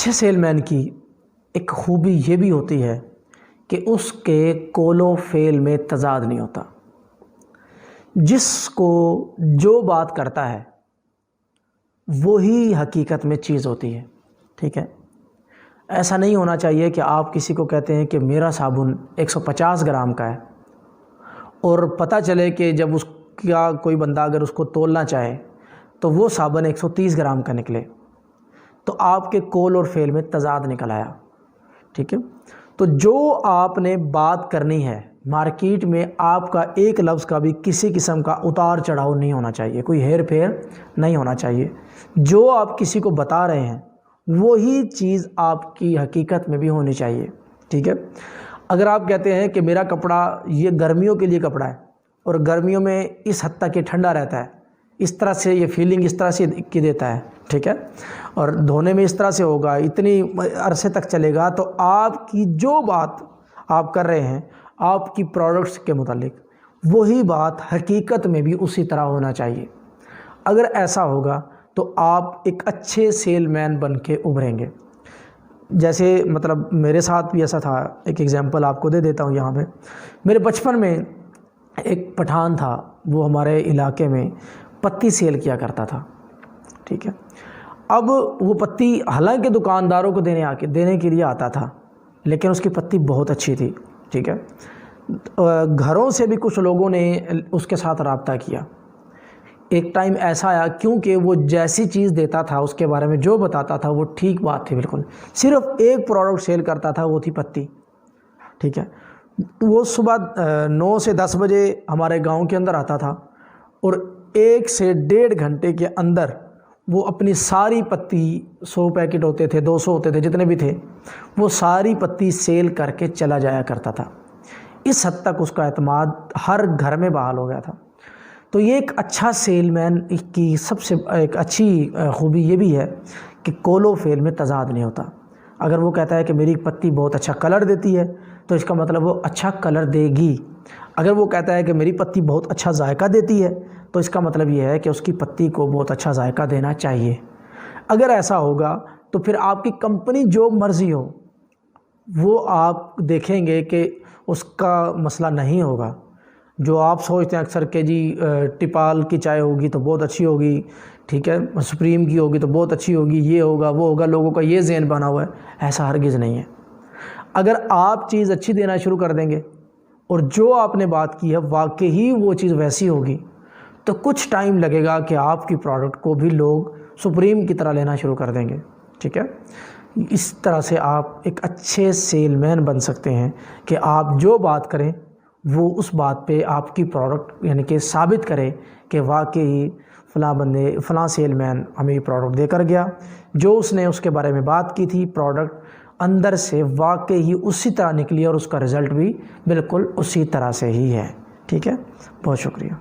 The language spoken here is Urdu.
اچھے سیل مین کی ایک خوبی یہ بھی ہوتی ہے کہ اس کے قول و فعل میں تضاد نہیں ہوتا. جس کو جو بات کرتا ہے وہی حقیقت میں چیز ہوتی ہے. ٹھیک ہے، ایسا نہیں ہونا چاہیے کہ آپ کسی کو کہتے ہیں کہ میرا صابن 150 گرام کا ہے اور پتہ چلے کہ جب اس کا کوئی بندہ اگر اس کو تولنا چاہے تو وہ صابن 130 گرام کا نکلے، تو آپ کے قول اور فعل میں تضاد نکل آیا. ٹھیک ہے، تو جو آپ نے بات کرنی ہے مارکیٹ میں، آپ کا ایک لفظ کا بھی کسی قسم کا اتار چڑھاؤ نہیں ہونا چاہیے، کوئی ہیر پھیر نہیں ہونا چاہیے. جو آپ کسی کو بتا رہے ہیں وہی چیز آپ کی حقیقت میں بھی ہونی چاہیے. ٹھیک ہے، اگر آپ کہتے ہیں کہ میرا کپڑا یہ گرمیوں کے لیے کپڑا ہے اور گرمیوں میں اس حد تک یہ ٹھنڈا رہتا ہے، اس طرح سے یہ فیلنگ اس طرح سے کی دیتا ہے، ٹھیک ہے، اور دھونے میں اس طرح سے ہوگا، اتنی عرصے تک چلے گا، تو آپ کی جو بات آپ کر رہے ہیں آپ کی پروڈکٹس کے متعلق وہی بات حقیقت میں بھی اسی طرح ہونا چاہیے. اگر ایسا ہوگا تو آپ ایک اچھے سیل مین بن کے ابھریں گے. جیسے مطلب میرے ساتھ بھی ایسا تھا، ایک ایگزامپل آپ کو دے دیتا ہوں یہاں پہ. میرے بچپن میں ایک پٹھان تھا، وہ ہمارے علاقے میں پتی سیل کیا کرتا تھا. ٹھیک ہے، اب وہ پتی حالانکہ دکانداروں کو دینے کے لیے آتا تھا، لیکن اس کی پتی بہت اچھی تھی. ٹھیک ہے، گھروں سے بھی کچھ لوگوں نے اس کے ساتھ رابطہ کیا. ایک ٹائم ایسا آیا، کیونکہ وہ جیسی چیز دیتا تھا اس کے بارے میں جو بتاتا تھا وہ ٹھیک بات تھی بالکل. صرف ایک پروڈکٹ سیل کرتا تھا، وہ تھی پتی. ٹھیک ہے، وہ صبح 9 سے 10 بجے ہمارے گاؤں کے اندر آتا تھا اور 1 سے 1.5 گھنٹے کے اندر وہ اپنی ساری پتی، 100 پیکٹ ہوتے تھے، 200 ہوتے تھے، جتنے بھی تھے، وہ ساری پتی سیل کر کے چلا جایا کرتا تھا. اس حد تک اس کا اعتماد ہر گھر میں بحال ہو گیا تھا. تو یہ ایک اچھا سیل مین کی سب سے ایک اچھی خوبی یہ بھی ہے کہ قول و فعل میں تضاد نہیں ہوتا. اگر وہ کہتا ہے کہ میری پتی بہت اچھا کلر دیتی ہے تو اس کا مطلب وہ اچھا کلر دے گی. اگر وہ کہتا ہے کہ میری پتی بہت اچھا ذائقہ دیتی ہے تو اس کا مطلب یہ ہے کہ اس کی پتی کو بہت اچھا ذائقہ دینا چاہیے. اگر ایسا ہوگا تو پھر آپ کی کمپنی جو مرضی ہو وہ آپ دیکھیں گے کہ اس کا مسئلہ نہیں ہوگا. جو آپ سوچتے ہیں اکثر کہ جی ٹپال کی چائے ہوگی تو بہت اچھی ہوگی، ٹھیک ہے، سپریم کی ہوگی تو بہت اچھی ہوگی، یہ ہوگا وہ ہوگا، لوگوں کا یہ ذہن بنا ہوا ہے. ایسا ہرگز نہیں ہے. اگر آپ چیز اچھی دینا شروع کر دیں گے اور جو آپ نے بات کی ہے واقعی وہ چیز ویسی ہوگی تو کچھ ٹائم لگے گا کہ آپ کی پروڈکٹ کو بھی لوگ سپریم کی طرح لینا شروع کر دیں گے. ٹھیک ہے، اس طرح سے آپ ایک اچھے سیل مین بن سکتے ہیں کہ آپ جو بات کریں وہ اس بات پہ آپ کی پروڈکٹ یعنی کہ ثابت کرے کہ واقعی فلاں سیل مین ہمیں یہ پروڈکٹ دے کر گیا، جو اس نے اس کے بارے میں بات کی تھی پروڈکٹ اندر سے واقعی اسی طرح نکلی اور اس کا رزلٹ بھی بالکل اسی طرح سے ہی ہے. ٹھیک ہے، بہت شکریہ.